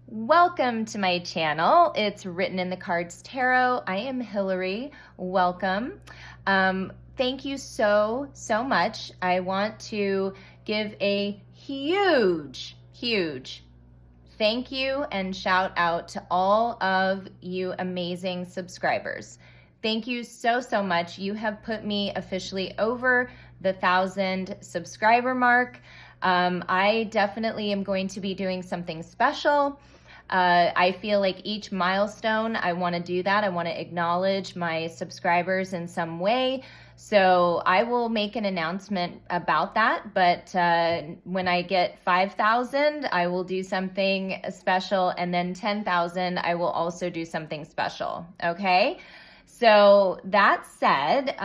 Welcome to my channel. It's Written in the Cards Tarot. I am Hilary. Welcome. Thank you so much. I want to give a huge thank you and shout out to all of you amazing subscribers. Thank you so much. You have put me officially over the 1,000 subscriber mark. I definitely am going to be doing something special. I feel like each milestone, I want to do that. I want to acknowledge my subscribers in some way. So I will make an announcement about that. But when I get 5,000, I will do something special. And then 10,000, I will also do something special. Okay. So that said,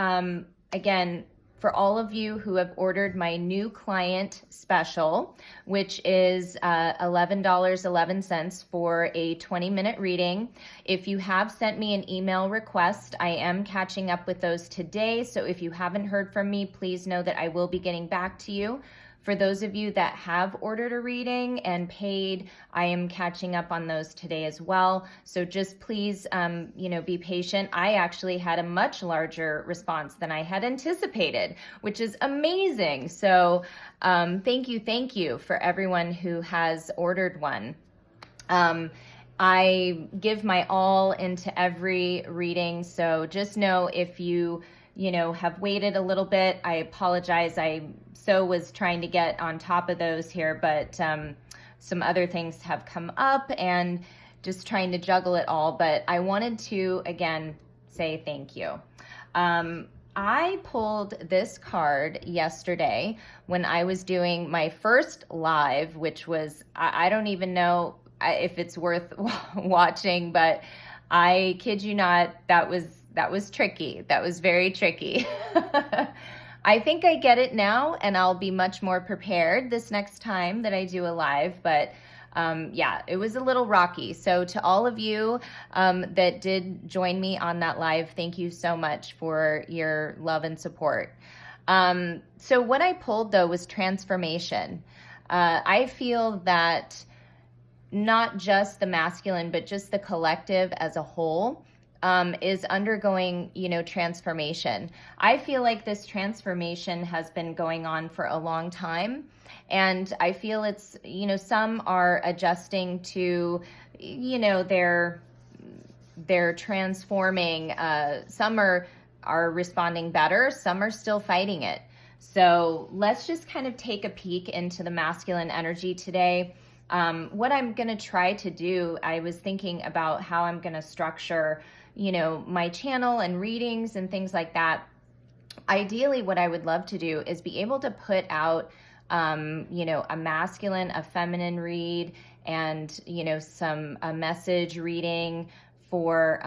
again, for all of you who have ordered my new client special, which is $11.11 for a 20-minute reading. If you have sent me an email request, I am catching up with those today. So if you haven't heard from me, please know that I will be getting back to you. For those of you that have ordered a reading and paid, I am catching up on those today as well. So just please, be patient. I actually had a much larger response than I had anticipated, which is amazing. So thank you for everyone who has ordered one. I give my all into every reading. So just know if you have waited a little bit, I apologize. I was trying to get on top of those here, but some other things have come up and just trying to juggle it all. But I wanted to, again, say thank you. I pulled this card yesterday when I was doing my first live, which was, I don't even know if it's worth watching, but I kid you not, that was tricky. That was very tricky. I think I get it now, and I'll be much more prepared this next time that I do a live, but it was a little rocky. So to all of you that did join me on that live, thank you so much for your love and support. So what I pulled, though, was transformation. I feel that not just the masculine, but just the collective as a whole is undergoing, transformation. I feel like this transformation has been going on for a long time. And I feel it's, some are adjusting to, they're transforming. Some are responding better. Some are still fighting it. So let's just kind of take a peek into the masculine energy today. What I'm going to try to do, I was thinking about how I'm going to structure my channel and readings and things like that. Ideally, what I would love to do is be able to put out, a masculine, a feminine read, and, a message reading for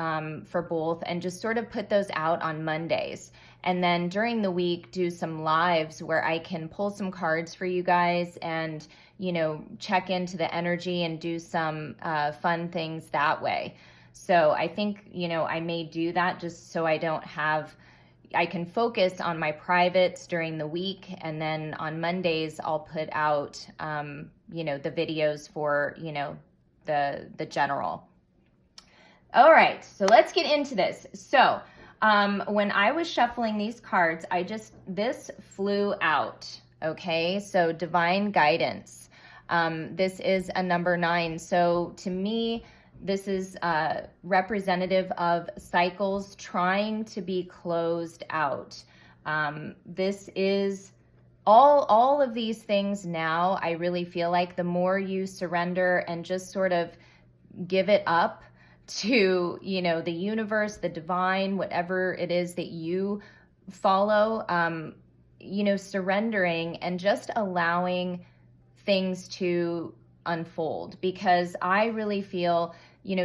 both, and just sort of put those out on Mondays. And then during the week, do some lives where I can pull some cards for you guys and, check into the energy and do some fun things that way. So I think, I may do that just so I can focus on my privates during the week. And then on Mondays, I'll put out, the videos for, the general. All right, so let's get into this. So when I was shuffling these cards, this flew out. Okay, so divine guidance. This is a number 9. So to me, this is representative of cycles trying to be closed out. This is all of these things now. I really feel like the more you surrender and just sort of give it up to, the universe, the divine, whatever it is that you follow, surrendering and just allowing things to unfold, because I really feel,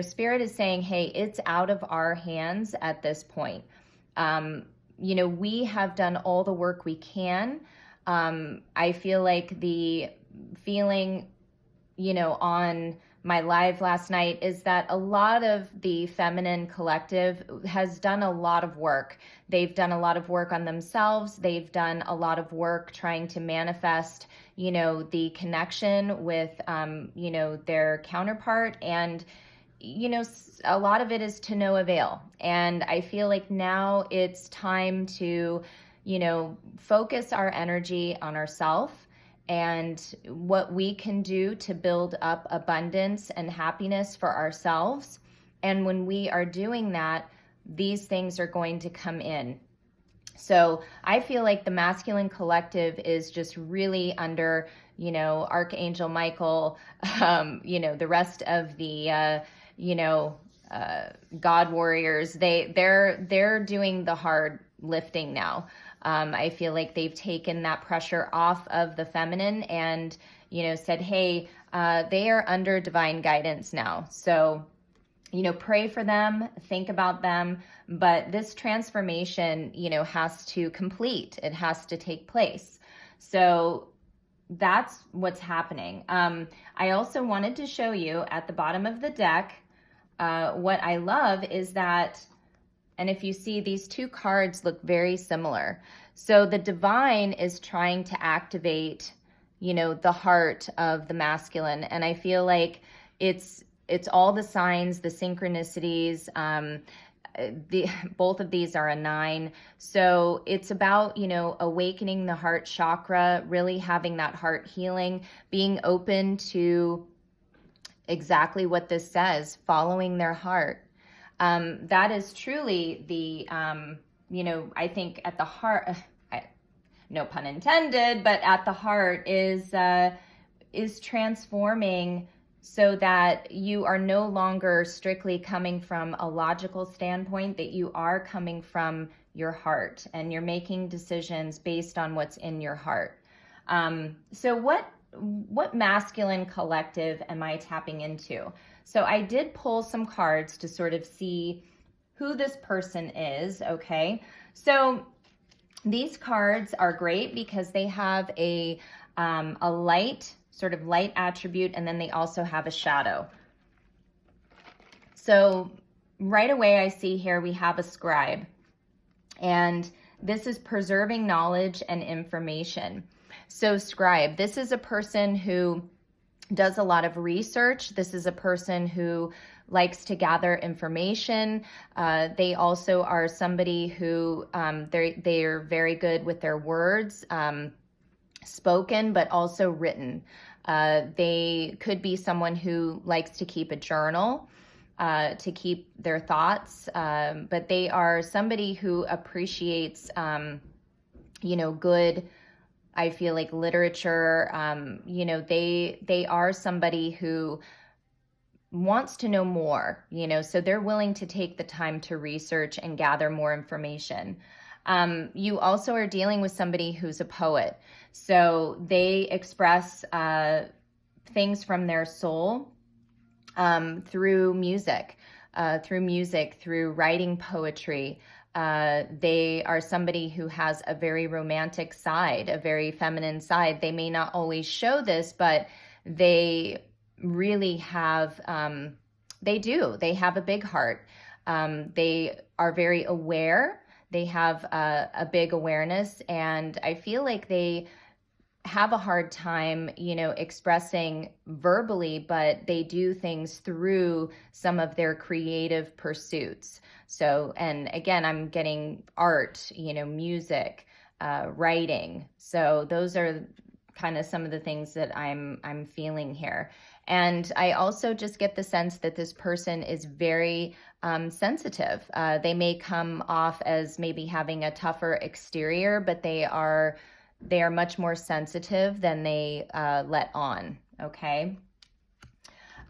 Spirit is saying, hey, it's out of our hands at this point. We have done all the work we can. I feel like the feeling, on my live last night, is that a lot of the feminine collective has done a lot of work. They've done a lot of work on themselves. They've done a lot of work trying to manifest, the connection with, their counterpart. And, a lot of it is to no avail. And I feel like now it's time to, focus our energy on ourselves and what we can do to build up abundance and happiness for ourselves. And when we are doing that, these things are going to come in. So I feel like the masculine collective is just really under, Archangel Michael, the rest of the, God warriors. They're doing the hard lifting now. I feel like they've taken that pressure off of the feminine and, said, hey, they are under divine guidance now. So, pray for them, think about them, but this transformation, has to complete. It has to take place. So that's what's happening. I also wanted to show you at the bottom of the deck, what I love is that, and if you see, these two cards look very similar. So the divine is trying to activate, the heart of the masculine. And I feel like it's all the signs, the synchronicities. Both of these are a 9. So it's about, awakening the heart chakra, really having that heart healing, being open to exactly what this says, following their heart. That is truly the, I think at the heart, no pun intended, but at the heart is transforming so that you are no longer strictly coming from a logical standpoint, that you are coming from your heart and you're making decisions based on what's in your heart. So what masculine collective am I tapping into? So I did pull some cards to sort of see who this person is, okay? So these cards are great because they have a light, sort of light attribute, and then they also have a shadow. So right away I see here we have a scribe, and this is preserving knowledge and information. So scribe, this is a person who does a lot of research. This is a person who likes to gather information. They also are somebody who they are very good with their words, spoken, but also written. They could be someone who likes to keep a journal, to keep their thoughts, but they are somebody who appreciates, good, I feel like, literature. They are somebody who wants to know more, so they're willing to take the time to research and gather more information. You also are dealing with somebody who's a poet. So they express things from their soul through music, through writing poetry. They are somebody who has a very romantic side, a very feminine side. They may not always show this, but they really have, they have a big heart. They are very aware. They have a big awareness, and I feel like they have a hard time, expressing verbally, but they do things through some of their creative pursuits. So, and again, I'm getting art, music, writing. So those are kind of some of the things that I'm feeling here. And I also just get the sense that this person is very sensitive. They may come off as maybe having a tougher exterior, but they are much more sensitive than they let on, okay?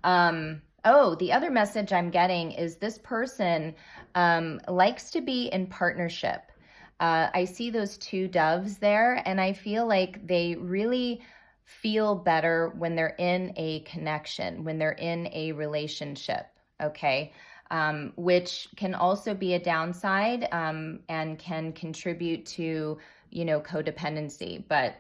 The other message I'm getting is this person likes to be in partnership. I see those two doves there, and I feel like they really feel better when they're in a connection, when they're in a relationship, okay? Which can also be a downside and can contribute to, codependency, but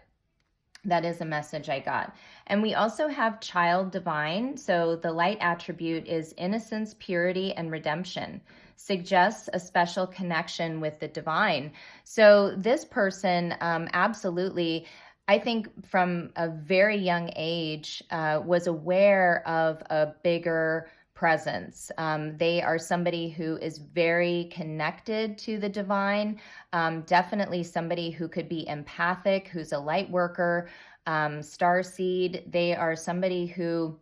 that is a message I got. And we also have child divine. So the light attribute is innocence, purity, and redemption. Suggests a special connection with the divine. So this person absolutely, I think from a very young age, was aware of a bigger presence. They are somebody who is very connected to the divine, definitely somebody who could be empathic, who's a light worker, starseed. They are somebody who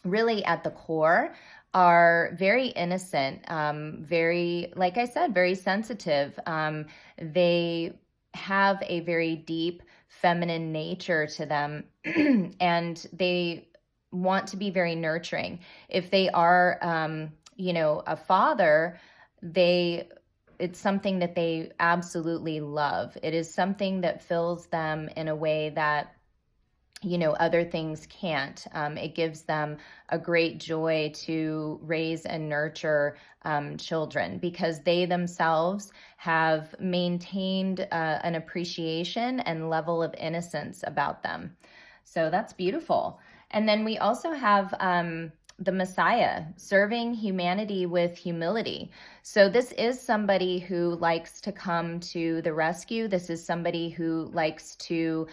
really at the core are very innocent, very, like I said, very sensitive. They have a very deep feminine nature to them, and they want to be very nurturing. If they are, a father, it's something that they absolutely love. It is something that fills them in a way that other things can't. It gives them a great joy to raise and nurture children, because they themselves have maintained an appreciation and level of innocence about them. So that's beautiful. And then we also have the Messiah, serving humanity with humility. So this is somebody who likes to come to the rescue. This is somebody who likes to,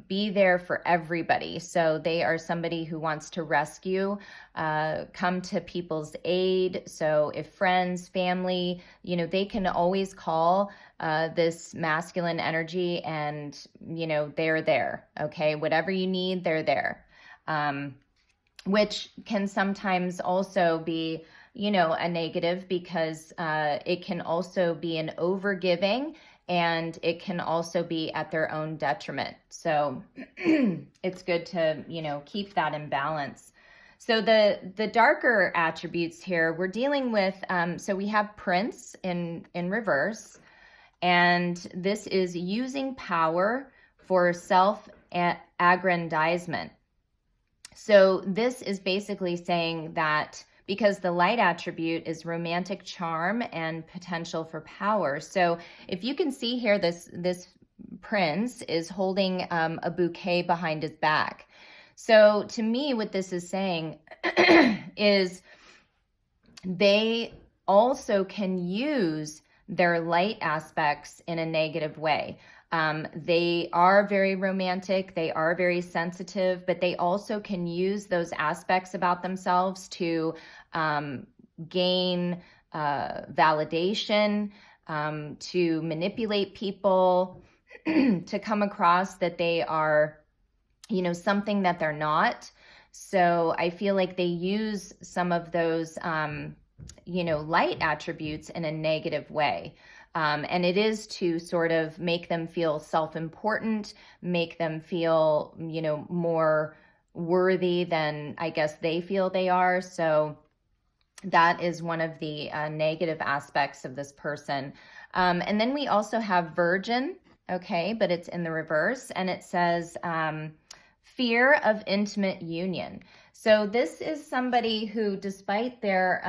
be there for everybody. So they are somebody who wants to rescue, come to people's aid. So if friends, family, they can always call this masculine energy and, they're there. Okay. Whatever you need, they're there. Which can sometimes also be, a negative, because it can also be an overgiving, and it can also be at their own detriment. So it's good to, keep that in balance. So the darker attributes here, we're dealing with, so we have Prince in reverse, and this is using power for self-aggrandizement. So this is basically saying that because the light attribute is romantic charm and potential for power. So if you can see here, this prince is holding a bouquet behind his back. So to me, what this is saying is they also can use their light aspects in a negative way. They are very romantic, they are very sensitive, but they also can use those aspects about themselves to gain validation, to manipulate people, to come across that they are, something that they're not. So I feel like they use some of those, light attributes in a negative way. And it is to sort of make them feel self-important, make them feel, more worthy than I guess they feel they are. So that is one of the negative aspects of this person. And then we also have Virgin, okay, but it's in the reverse, and it says fear of intimate union. So this is somebody who, despite their,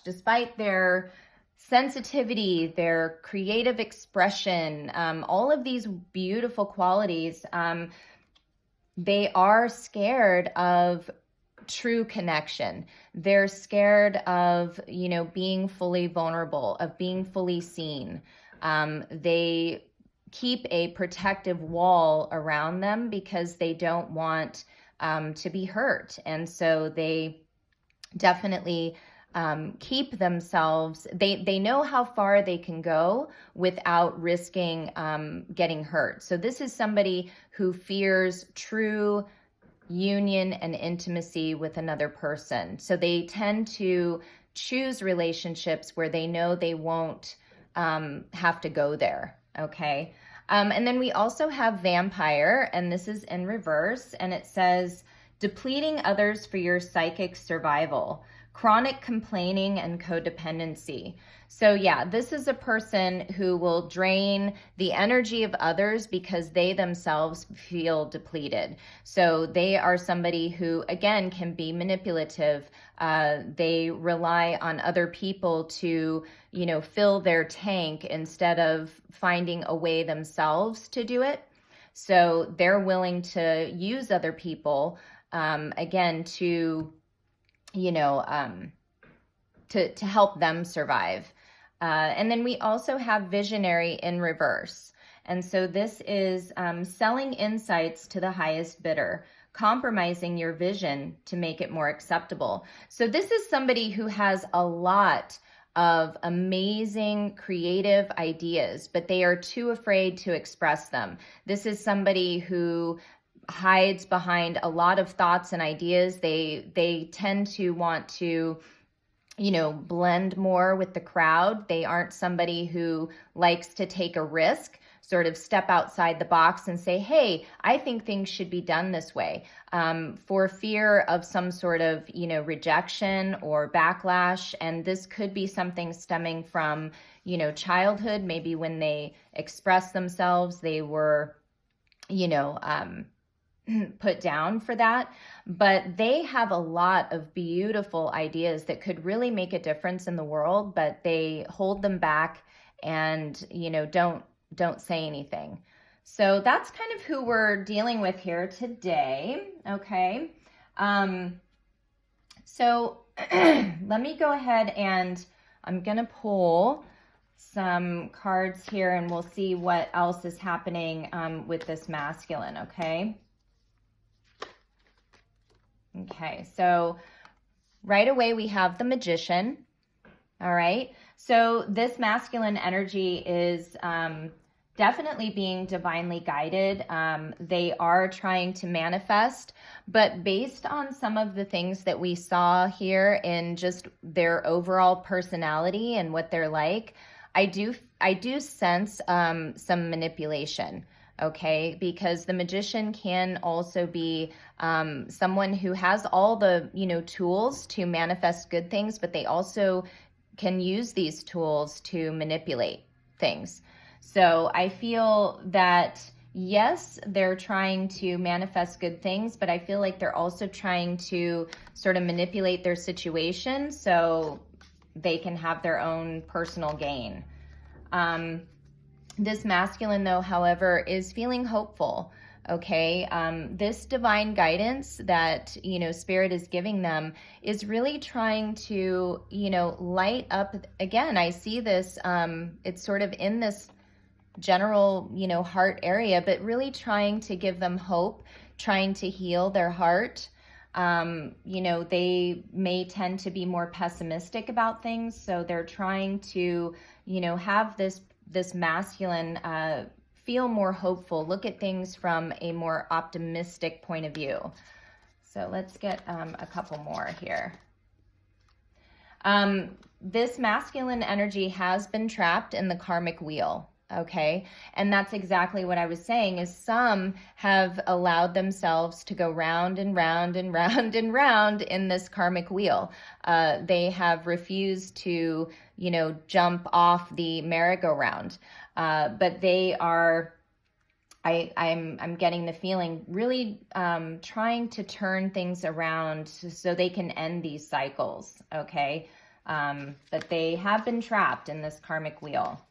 despite their sensitivity, their creative expression, all of these beautiful qualities, they are scared of true connection. They're scared of, being fully vulnerable, of being fully seen. They keep a protective wall around them because they don't want to be hurt. And so they definitely keep themselves, they know how far they can go without risking getting hurt. So this is somebody who fears true union and intimacy with another person. So they tend to choose relationships where they know they won't have to go there. Okay. And then we also have Vampire, and this is in reverse, and it says depleting others for your psychic survival. chronic complaining and codependency. So yeah, this is a person who will drain the energy of others because they themselves feel depleted. So they are somebody who, again, can be manipulative. They rely on other people to, fill their tank instead of finding a way themselves to do it. So they're willing to use other people, again, to help them survive. And then we also have visionary in reverse. And so this is selling insights to the highest bidder, compromising your vision to make it more acceptable. So this is somebody who has a lot of amazing creative ideas, but they are too afraid to express them. This is somebody who hides behind a lot of thoughts and ideas. They tend to want to blend more with the crowd. They aren't somebody who likes to take a risk, sort of step outside the box and say, hey, I think things should be done this way, for fear of some sort of, rejection or backlash. And this could be something stemming from, childhood. Maybe when they express themselves, they were, put down for that, but they have a lot of beautiful ideas that could really make a difference in the world, but they hold them back and, don't say anything. So that's kind of who we're dealing with here today. Okay. So let me go ahead and I'm going to pull some cards here and we'll see what else is happening with this masculine. Okay. Okay, so right away we have the Magician. All right, so this masculine energy is definitely being divinely guided. They are trying to manifest, but based on some of the things that we saw here in just their overall personality and what they're like, I do sense some manipulation. Okay, because the Magician can also be someone who has all the, tools to manifest good things, but they also can use these tools to manipulate things. So I feel that, yes, they're trying to manifest good things, but I feel like they're also trying to sort of manipulate their situation so they can have their own personal gain. This masculine, though, however, is feeling hopeful. Okay. This divine guidance that, Spirit is giving them is really trying to, light up. Again, I see this, it's sort of in this general, heart area, but really trying to give them hope, trying to heal their heart. They may tend to be more pessimistic about things. So they're trying to, have this masculine feel more hopeful, look at things from a more optimistic point of view. So let's get a couple more here. This masculine energy has been trapped in the karmic wheel. Okay. And that's exactly what I was saying is some have allowed themselves to go round and round and round and round in this karmic wheel. They have refused to, jump off the merry-go-round. But they are, I'm getting the feeling really trying to turn things around so they can end these cycles. Okay. But they have been trapped in this karmic wheel.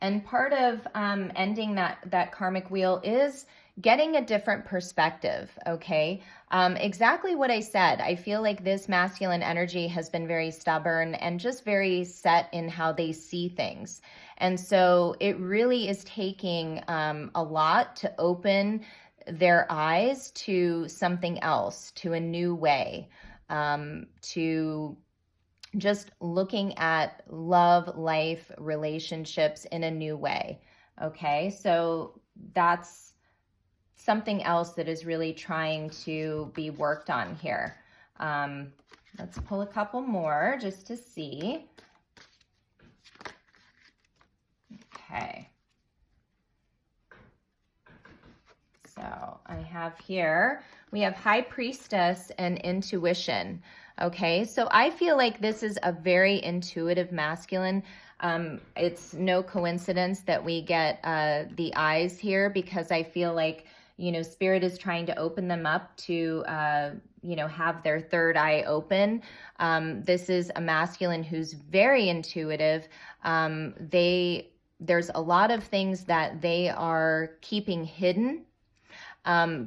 And part of ending that karmic wheel is getting a different perspective, okay? Exactly what I said. I feel like this masculine energy has been very stubborn and just very set in how they see things. And so it really is taking a lot to open their eyes to something else, to a new way, to just looking at love, life, relationships in a new way. Okay, so that's something else that is really trying to be worked on here. Let's pull a couple more just to see. Okay. So I have here, we have High Priestess and Intuition. Okay, so I feel like this is a very intuitive masculine. It's no coincidence that we get the eyes here, because I feel like, you know, Spirit is trying to open them up to, you know, have their third eye open. This is a masculine who's very intuitive. There's a lot of things that they are keeping hidden,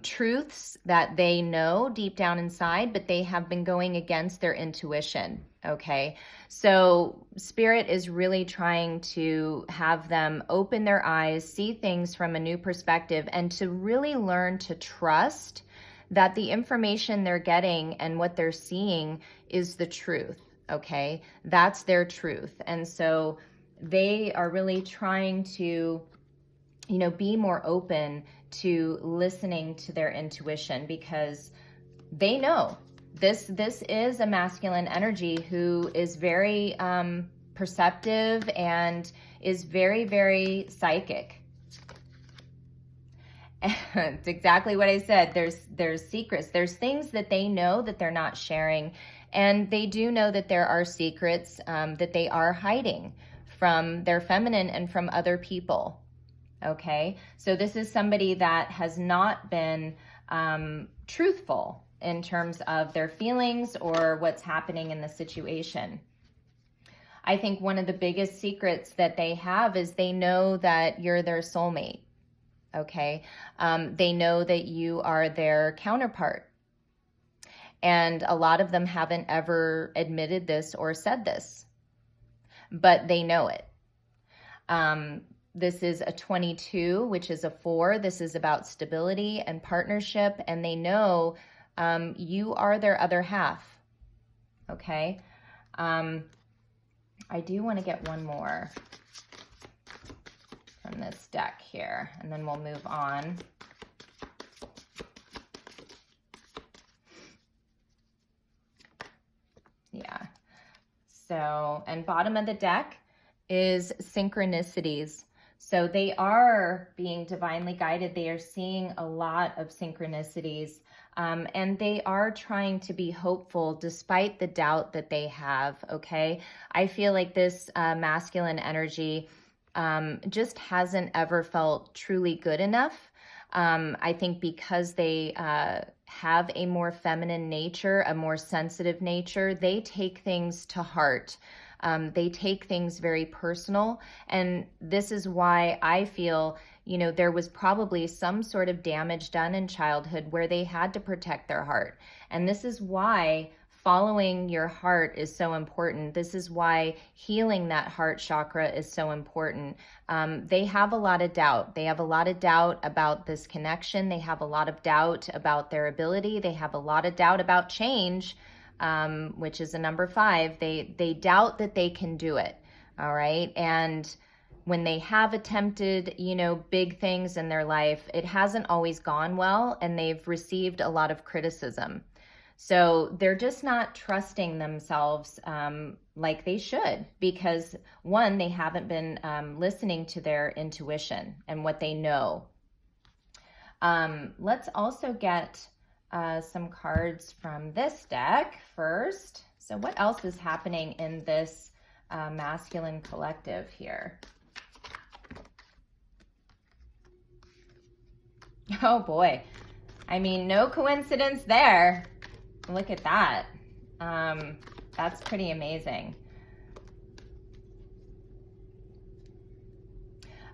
truths that they know deep down inside, but they have been going against their intuition. Okay, so Spirit is really trying to have them open their eyes, see things from a new perspective, and to really learn to trust that the information they're getting and what they're seeing is the truth. Okay, that's their truth. And so they are really trying to, you know, be more open to listening to their intuition, because they know this is a masculine energy who is very perceptive and is very, very psychic. And it's exactly what I said. There's secrets. There's things that they know that they're not sharing, and they do know that there are secrets that they are hiding from their feminine and from other people. Okay, so this is somebody that has not been truthful in terms of their feelings or what's happening in the situation. I think one of the biggest secrets that they have is they know that you're their soulmate. Okay, they know that you are their counterpart. And a lot of them haven't ever admitted this or said this, but they know it. This is a 22, which is a 4. This is about stability and partnership, and they know you are their other half. Okay. I do want to get one more from this deck here, and then we'll move on. Yeah. So, and bottom of the deck is synchronicities. So they are being divinely guided. They are seeing a lot of synchronicities, and they are trying to be hopeful despite the doubt that they have, okay? I feel like this masculine energy just hasn't ever felt truly good enough. I think because they have a more feminine nature, a more sensitive nature, they take things to heart. They take things very personal. And this is why I feel, you know, there was probably some sort of damage done in childhood where they had to protect their heart. And this is why following your heart is so important. This is why healing that heart chakra is so important. They have a lot of doubt. They have a lot of doubt about this connection. They have a lot of doubt about their ability. They have a lot of doubt about change, which is a number 5. They doubt that they can do it. All right. And when they have attempted, you know, big things in their life, it hasn't always gone well, and they've received a lot of criticism. So they're just not trusting themselves like they should, because one, they haven't been listening to their intuition and what they know. Let's also get some cards from this deck first. So what else is happening in this masculine collective here? Oh boy. I mean, no coincidence there. Look at that. That's pretty amazing.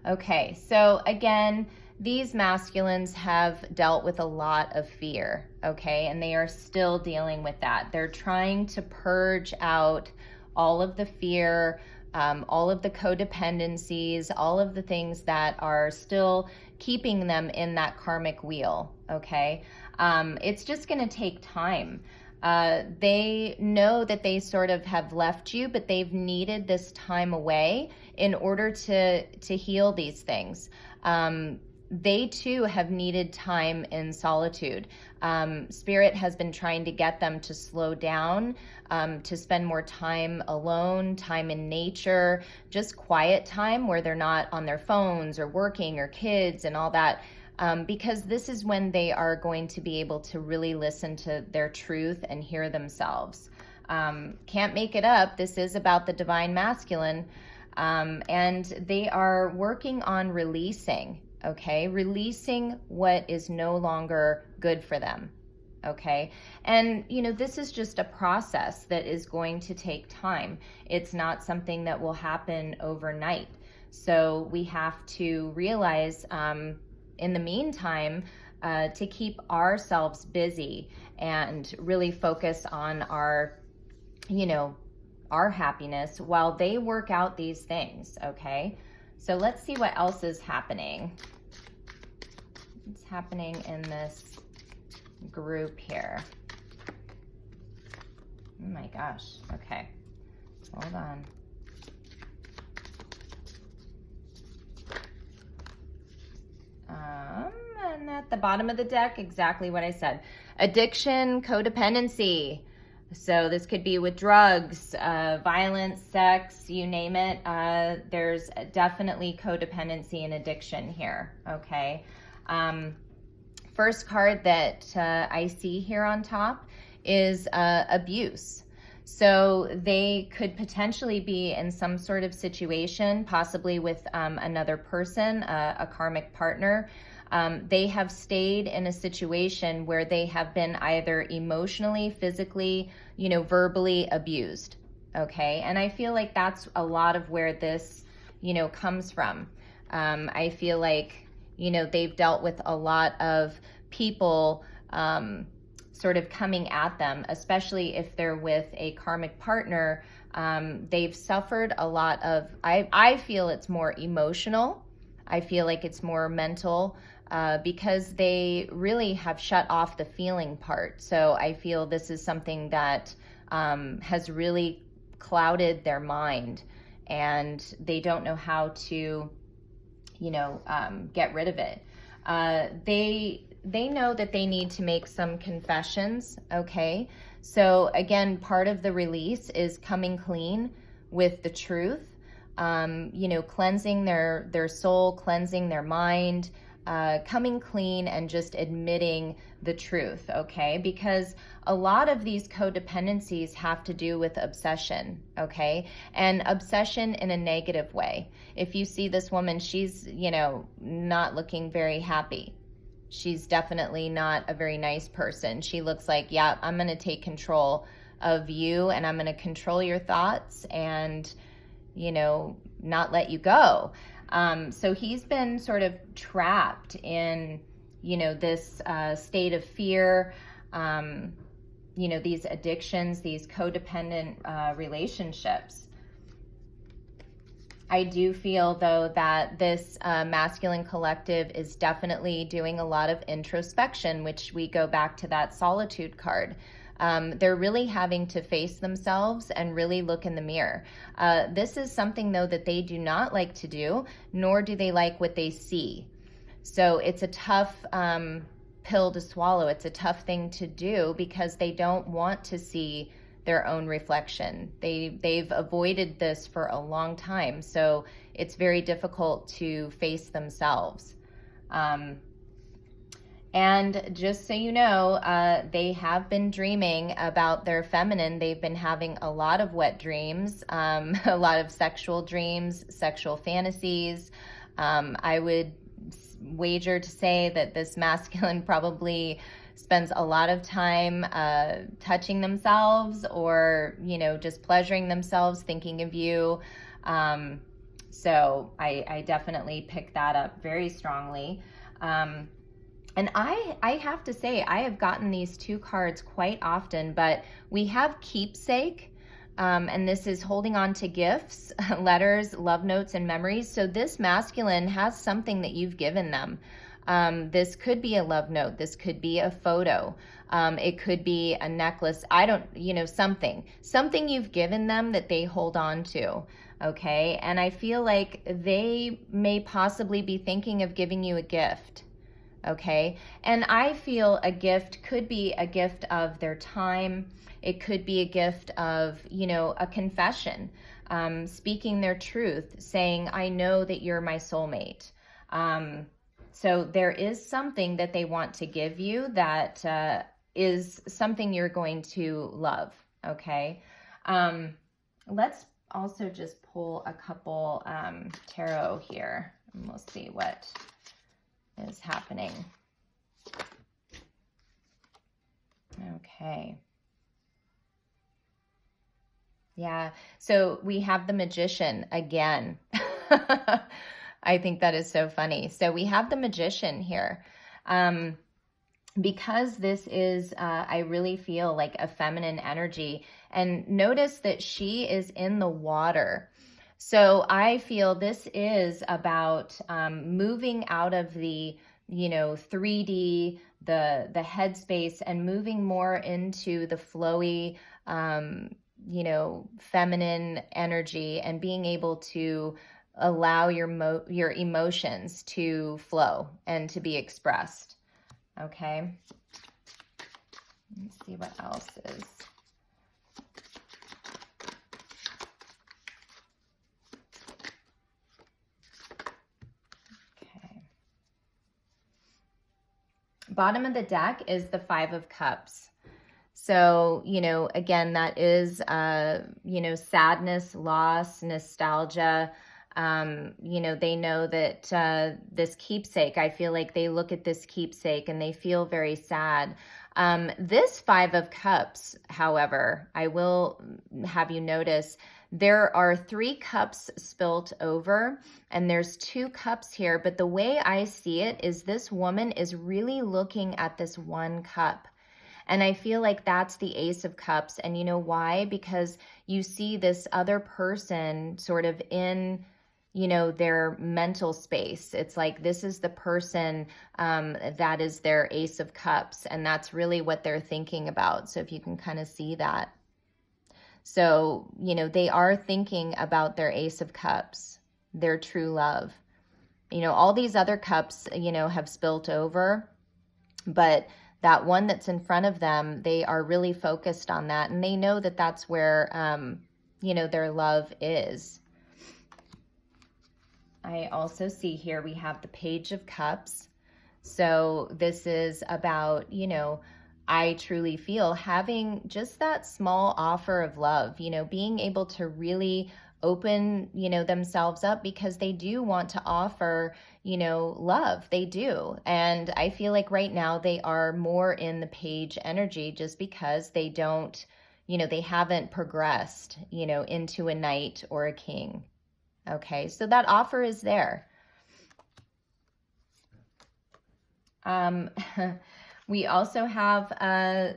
Okay, so again, these masculines have dealt with a lot of fear, okay? And they are still dealing with that. They're trying to purge out all of the fear, all of the codependencies, all of the things that are still keeping them in that karmic wheel, okay? It's just going to take time. They know that they sort of have left you, but they've needed this time away in order to heal these things. They too have needed time in solitude. Spirit has been trying to get them to slow down, to spend more time alone, time in nature, just quiet time where they're not on their phones or working or kids and all that. because this is when they are going to be able to really listen to their truth and hear themselves. Can't make it up. This is about the divine masculine. And they are working on releasing, okay? Releasing what is no longer good for them, okay? And, you know, this is just a process that is going to take time. It's not something that will happen overnight. So we have to realize, in the meantime, to keep ourselves busy and really focus on our, you know, our happiness while they work out these things, okay? So let's see what else is happening. What's happening in this group here? Oh my gosh, okay. Hold on. And at the bottom of the deck, exactly what I said. Addiction, codependency. So this could be with drugs, violence, sex, you name it. There's definitely codependency and addiction here, okay? First card that I see here on top is abuse. So they could potentially be in some sort of situation, possibly with another person, a karmic partner. They have stayed in a situation where they have been either emotionally, physically, you know, verbally abused, okay? And I feel like that's a lot of where this, you know, comes from. I feel like, you know, they've dealt with a lot of people sort of coming at them, especially if they're with a karmic partner. They've suffered a lot of, I feel it's more emotional. I feel like it's more mental because they really have shut off the feeling part. So I feel this is something that has really clouded their mind, and they don't know how to, you know, get rid of it. They know that they need to make some confessions, okay? So again, part of the release is coming clean with the truth, you know, cleansing their soul, cleansing their mind, coming clean and just admitting the truth, okay? Because a lot of these codependencies have to do with obsession, okay? And obsession in a negative way. If you see this woman, she's, you know, not looking very happy. She's definitely not a very nice person. She looks like, yeah, I'm going to take control of you, and I'm going to control your thoughts and, you know, not let you go. So he's been sort of trapped in, you know, this state of fear, you know, these addictions, these codependent relationships. I do feel, though, that this masculine collective is definitely doing a lot of introspection, which we go back to that solitude card. They're really having to face themselves and really look in the mirror. This is something, though, that they do not like to do, nor do they like what they see. So it's a tough pill to swallow. It's a tough thing to do because they don't want to see their own reflection. They've avoided this for a long time, so it's very difficult to face themselves. And just so you know, they have been dreaming about their feminine. They've been having a lot of wet dreams, a lot of sexual dreams, sexual fantasies. I would wager to say that this masculine probably spends a lot of time touching themselves, or, you know, just pleasuring themselves, thinking of you. So I definitely pick that up very strongly. And I have to say, I have gotten these two cards quite often, but we have keepsake, and this is holding on to gifts, letters, love notes, and memories. So this masculine has something that you've given them. This could be a love note. This could be a photo. It could be a necklace. I don't, you know, something you've given them that they hold on to. Okay. And I feel like they may possibly be thinking of giving you a gift. Okay. And I feel a gift could be a gift of their time. It could be a gift of, you know, a confession, speaking their truth, saying, I know that you're my soulmate. So there is something that they want to give you that is something you're going to love, okay? Let's also just pull a couple tarot here, and we'll see what is happening. Okay. Yeah, so we have the Magician again. I think that is so funny. So we have the Magician here. Because this is, I really feel like a feminine energy. And notice that she is in the water. So I feel this is about moving out of the, 3D, the headspace, and moving more into the flowy, feminine energy, and being able to allow your emotions to flow and to be expressed. Okay. Let's see what else is. Okay. Bottom of the deck is the Five of Cups. So, again, that is, sadness, loss, nostalgia. They know that this keepsake, I feel like they look at this keepsake and they feel very sad. This Five of Cups, however, I will have you notice there are 3 cups spilt over and there's 2 cups here. But the way I see it is this woman is really looking at this one cup. And I feel like that's the Ace of Cups. And you know why? Because you see this other person sort of in, their mental space. It's like this is the person that is their Ace of Cups. And that's really what they're thinking about. So if you can kind of see that. So, they are thinking about their Ace of Cups, their true love. All these other cups, have spilt over. But that one that's in front of them, they are really focused on that. And they know that that's where, their love is. I also see here we have the Page of Cups. So this is about, I truly feel having just that small offer of love, being able to really open, themselves up because they do want to offer, love. They do. And I feel like right now they are more in the Page energy just because they don't, they haven't progressed, into a Knight or a King. Okay. So that offer is there. We also have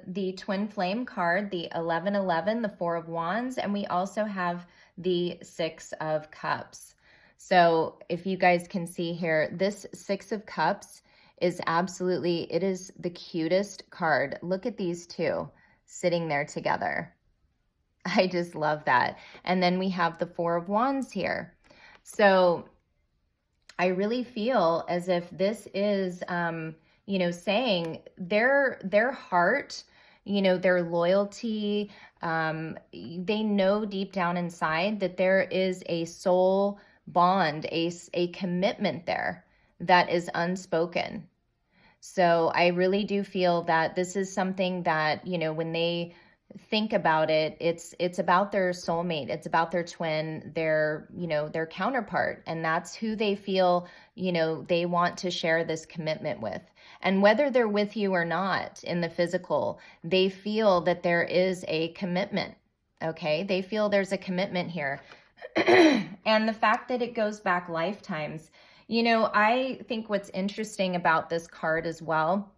the Twin Flame card, the 1111, the Four of Wands, and we also have the Six of Cups. So if you guys can see here, this Six of Cups is absolutely, it is the cutest card. Look at these two sitting there together. I just love that. And then we have the Four of Wands here. So I really feel as if this is, saying their heart, their loyalty, they know deep down inside that there is a soul bond, a commitment there that is unspoken. So I really do feel that this is something that, when they think about it, it's about their soulmate, it's about their twin, their counterpart, and that's who they feel, they want to share this commitment with. And whether they're with you or not in the physical, they feel that there is a commitment. Okay, they feel there's a commitment here. And the fact that it goes back lifetimes, I think what's interesting about this card as well,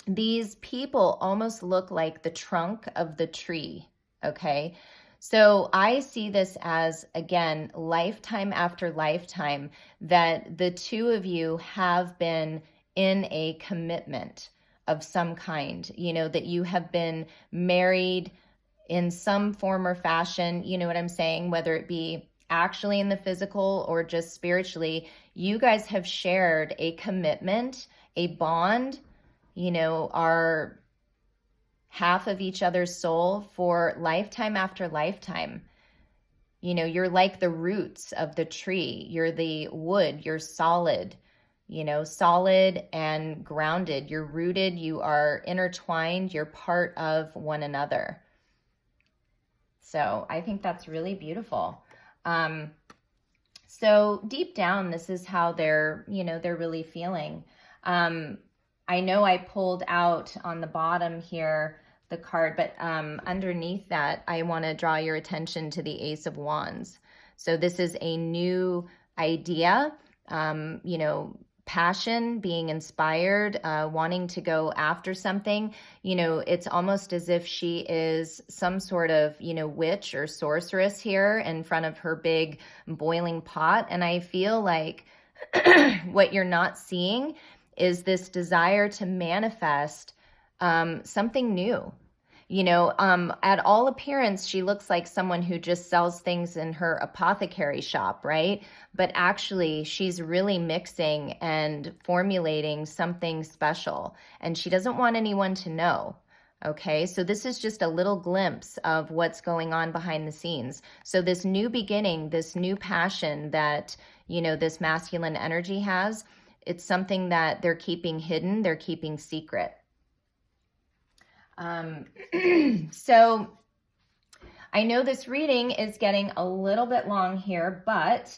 these people almost look like the trunk of the tree, okay? So I see this as, again, lifetime after lifetime, that the two of you have been in a commitment of some kind, that you have been married in some form or fashion, you know what I'm saying? Whether it be actually in the physical or just spiritually, you guys have shared a commitment, a bond, are half of each other's soul for lifetime after lifetime. You're like the roots of the tree. You're the wood. You're solid. solid and grounded. You're rooted, you are intertwined, you're part of one another. So I think that's really beautiful. So deep down, this is how they're really feeling. I know I pulled out on the bottom here the card, but underneath that, I want to draw your attention to the Ace of Wands. So this is a new idea, passion, being inspired, wanting to go after something. It's almost as if she is some sort of, witch or sorceress here in front of her big boiling pot. And I feel like what you're not seeing is this desire to manifest something new. At all appearance, she looks like someone who just sells things in her apothecary shop, right? But actually, she's really mixing and formulating something special, and she doesn't want anyone to know. Okay, so this is just a little glimpse of what's going on behind the scenes. So this new beginning, this new passion that, this masculine energy has, it's something that they're keeping hidden, they're keeping secret. So I know this reading is getting a little bit long here, but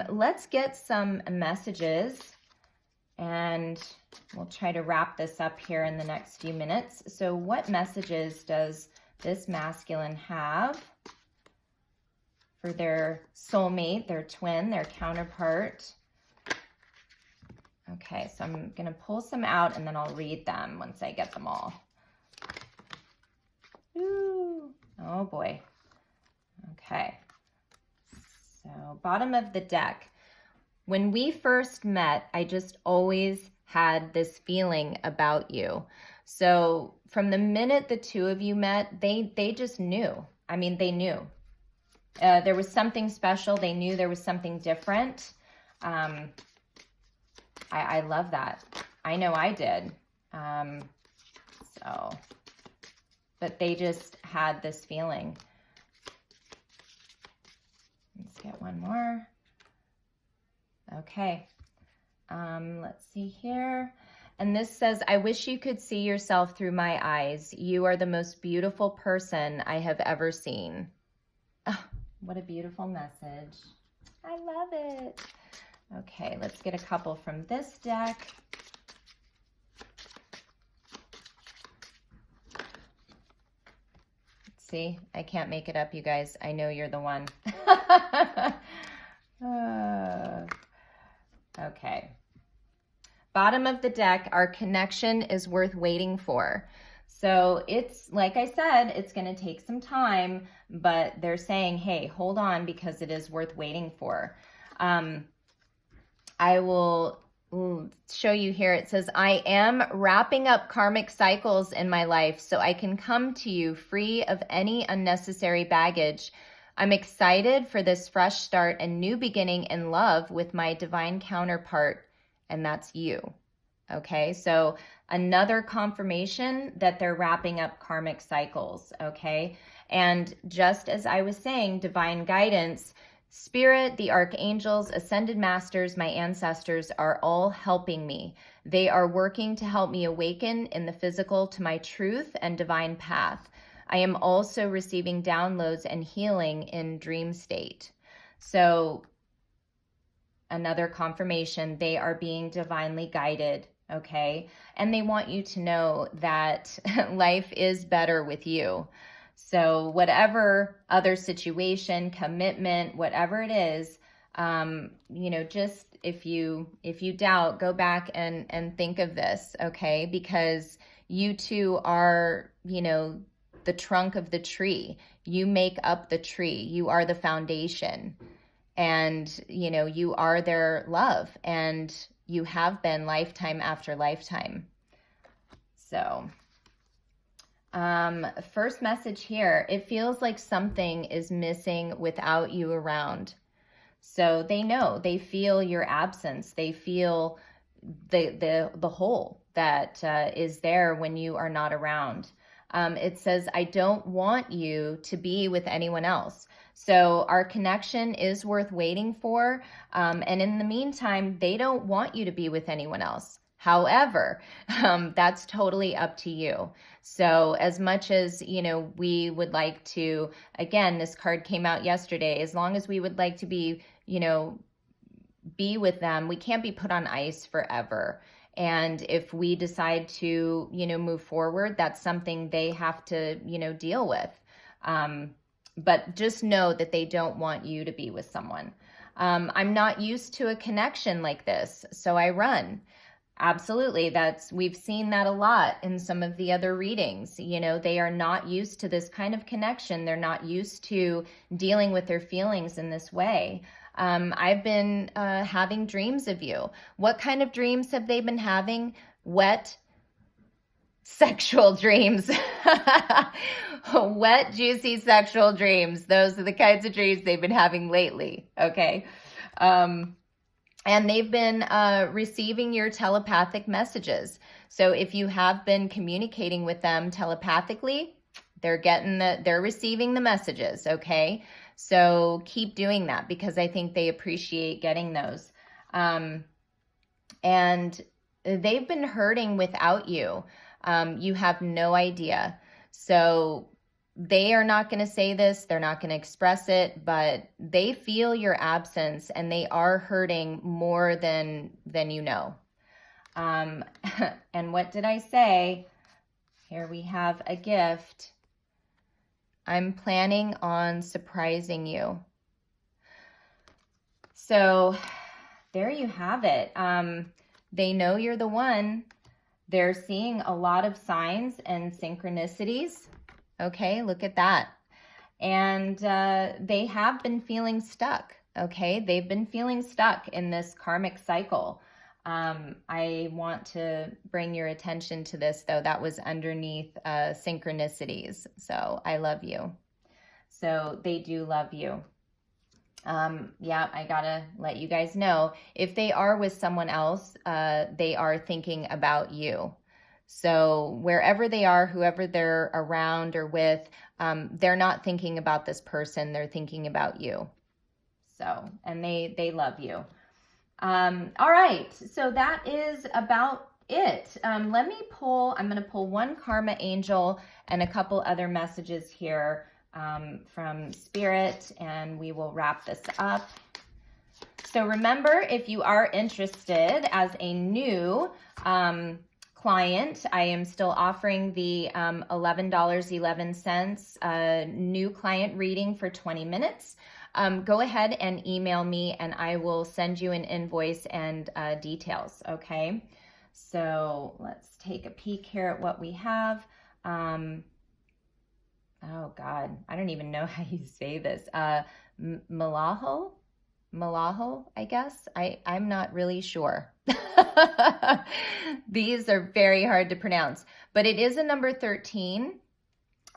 let's get some messages and we'll try to wrap this up here in the next few minutes. So what messages does this masculine have for their soulmate, their twin, their counterpart? Okay, so I'm going to pull some out and then I'll read them once I get them all. Ooh, oh boy. Okay. So bottom of the deck. When we first met, I just always had this feeling about you. So from the minute the two of you met, they just knew. I mean, they knew. There was something special. They knew there was something different. I love that. I know I did. But they just had this feeling. Let's get one more. Okay. Let's see here. And this says, I wish you could see yourself through my eyes. You are the most beautiful person I have ever seen. Oh, what a beautiful message. I love it. Okay, let's get a couple from this deck. See, I can't make it up, you guys. I know you're the one. Okay. Bottom of the deck, our connection is worth waiting for. So it's, like I said, it's going to take some time, but they're saying, hey, hold on, because it is worth waiting for. I will show you here. It says, I am wrapping up karmic cycles in my life so I can come to you free of any unnecessary baggage. I'm excited for this fresh start and new beginning in love with my divine counterpart, and that's you. Okay, so another confirmation that they're wrapping up karmic cycles, okay? And just as I was saying, divine guidance, Spirit, the archangels, ascended masters, my ancestors are all helping me. They are working to help me awaken in the physical to my truth and divine path. I am also receiving downloads and healing in dream state. So another confirmation, they are being divinely guided, okay? And they want you to know that life is better with you. So whatever other situation, commitment, whatever it is, just if you doubt, go back and think of this, okay? Because you two are, the trunk of the tree. You make up the tree. You are the foundation. And, you are their love. And you have been lifetime after lifetime. So first message here, it feels like something is missing without you around. So they know, they feel your absence. They feel the hole that is there when you are not around. It says, I don't want you to be with anyone else. So our connection is worth waiting for. And in the meantime, they don't want you to be with anyone else. However, that's totally up to you. So as much as, we would like to, again, this card came out yesterday, as long as we would like to be, be with them, we can't be put on ice forever. And if we decide to, move forward, that's something they have to, deal with. But just know that they don't want you to be with someone. I'm not used to a connection like this, so I run. Absolutely. We've seen that a lot in some of the other readings. They are not used to this kind of connection. They're not used to dealing with their feelings in this way. I've been having dreams of you. What kind of dreams have they been having? Wet, sexual dreams. Wet, juicy sexual dreams. Those are the kinds of dreams they've been having lately. Okay. And they've been receiving your telepathic messages. So if you have been communicating with them telepathically, they're receiving the messages, okay? So keep doing that, because I think they appreciate getting those. And they've been hurting without you. You have no idea. So they are not going to say this, they're not going to express it, but they feel your absence and they are hurting more than you know. And what did I say? Here we have a gift. I'm planning on surprising you. So there you have it. They know you're the one. They're seeing a lot of signs and synchronicities. Okay, look at that. And they have been feeling stuck, okay? They've been feeling stuck in this karmic cycle. I want to bring your attention to this, though. That was underneath synchronicities. So I love you. So they do love you. Yeah, I gotta let you guys know. If they are with someone else, they are thinking about you. So wherever they are, whoever they're around or with, they're not thinking about this person. They're thinking about you. So, and they love you. All right. So that is about it. I'm going to pull one karma angel and a couple other messages here from Spirit, and we will wrap this up. So remember, if you are interested as a new client, I am still offering the $11.11 new client reading for 20 minutes. Go ahead and email me and I will send you an invoice and details, okay? So let's take a peek here at what we have. Oh God, I don't even know how you say this. Malaho, I guess. I'm not really sure. These are very hard to pronounce, but it is a number 13.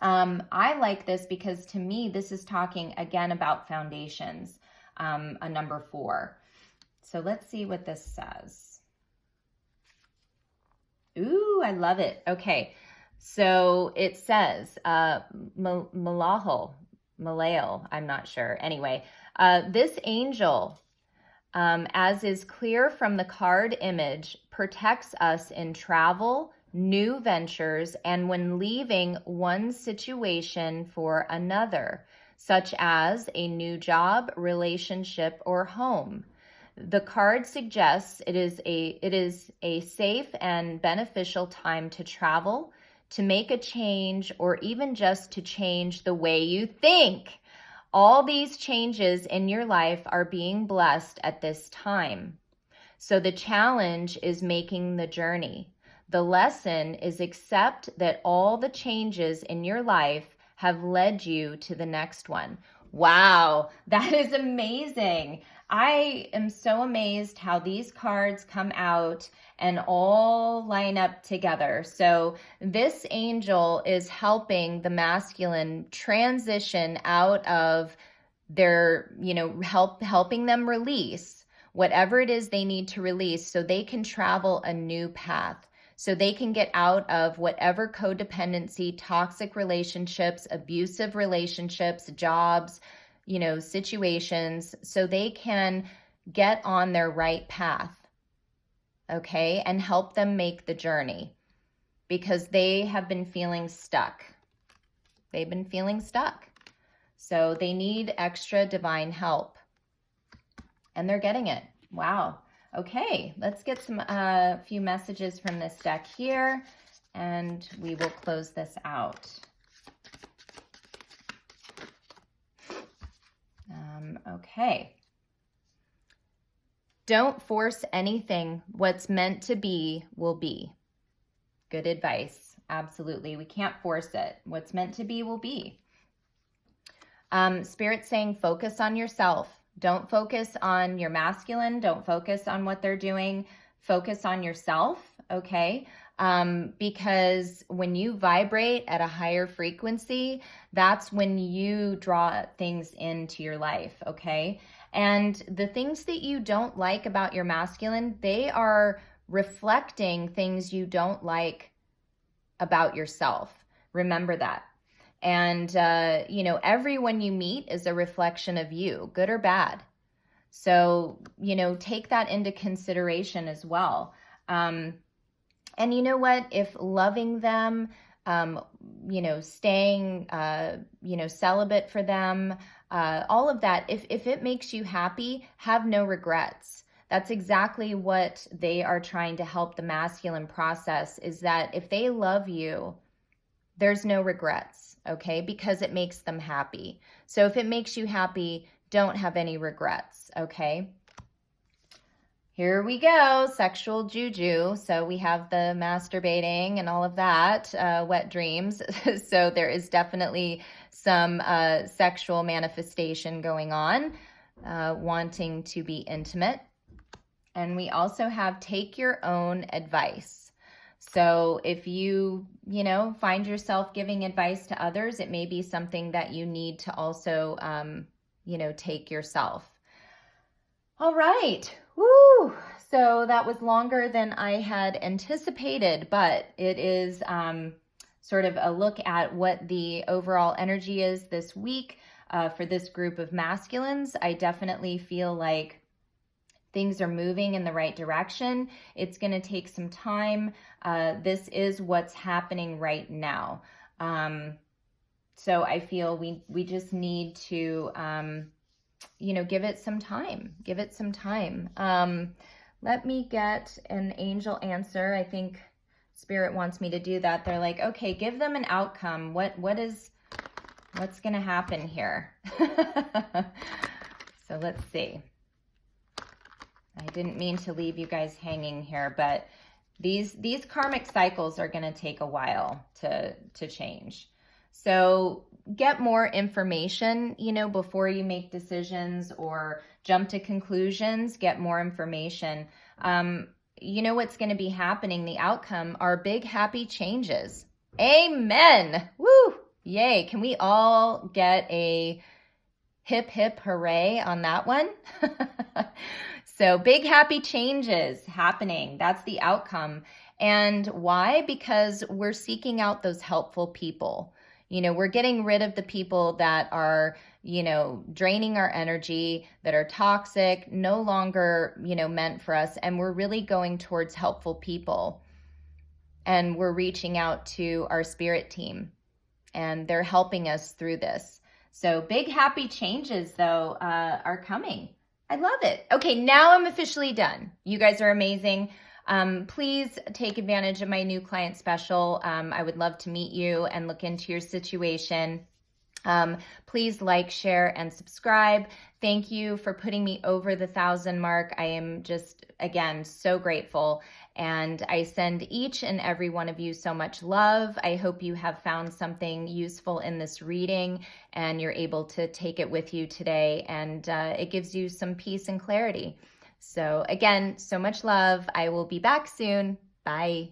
I like this because to me, this is talking again about foundations, a number 4. So let's see what this says. Ooh, I love it. Okay. So it says, Malayo, I'm not sure. Anyway, this angel, as is clear from the card image, protects us in travel, new ventures, and when leaving one situation for another, such as a new job, relationship, or home. The card suggests it is a safe and beneficial time to travel, to make a change, or even just to change the way you think. All these changes in your life are being blessed at this time. So the challenge is making the journey. The lesson is accept that all the changes in your life have led you to the next one. Wow, that is amazing. I am so amazed how these cards come out and all line up together. So this angel is helping the masculine transition out of their, helping them release whatever it is they need to release so they can travel a new path. so they can get out of whatever codependency, toxic relationships, abusive relationships, jobs, situations, so they can get on their right path, okay, and help them make the journey, because they have been feeling stuck. They've been feeling stuck. So they need extra divine help, and they're getting it. Wow. Okay, let's get some few messages from this deck here, and we will close this out. Okay. Don't force anything. What's meant to be will be. Good advice. Absolutely. We can't force it. What's meant to be will be. Spirit saying focus on yourself. Don't focus on your masculine. Don't focus on what they're doing. Focus on yourself, okay? Because when you vibrate at a higher frequency, that's when you draw things into your life, okay? And the things that you don't like about your masculine, they are reflecting things you don't like about yourself. Remember that. And, everyone you meet is a reflection of you, good or bad. So, take that into consideration as well. And you know what? If loving them, staying, celibate for them, all of that, if it makes you happy, have no regrets. That's exactly what they are trying to help the masculine process, is that if they love you, there's no regrets, okay? Because it makes them happy. So if it makes you happy, don't have any regrets, okay? Here we go, sexual juju. So we have the masturbating and all of that, wet dreams. So there is definitely some sexual manifestation going on, wanting to be intimate. And we also have take your own advice. So if you, find yourself giving advice to others, it may be something that you need to also, take yourself. All right. Woo. So that was longer than I had anticipated, but it is sort of a look at what the overall energy is this week for this group of masculines. I definitely feel like things are moving in the right direction. It's going to take some time. This is what's happening right now. So I feel we just need to, give it some time. Give it some time. Let me get an angel answer. I think Spirit wants me to do that. They're like, okay, give them an outcome. What's going to happen here? So let's see. I didn't mean to leave you guys hanging here, but these karmic cycles are going to take a while to change. So get more information, before you make decisions or jump to conclusions. Get more information. What's going to be happening, the outcome are big, happy changes. Amen. Woo. Yay. Can we all get a hip, hip, hooray on that one? So big, happy changes happening. That's the outcome. And why? Because we're seeking out those helpful people. We're getting rid of the people that are, draining our energy, that are toxic, no longer, meant for us. And we're really going towards helpful people. And we're reaching out to our spirit team, and they're helping us through this. So big, happy changes, though, are coming. I love it. Okay, now I'm officially done. You guys are amazing. Please take advantage of my new client special. I would love to meet you and look into your situation. Please like, share, and subscribe. Thank you for putting me over the 1,000 mark. I am just, again, so grateful. And I send each and every one of you so much love. I hope you have found something useful in this reading and you're able to take it with you today, and it gives you some peace and clarity. So again, so much love. I will be back soon. Bye.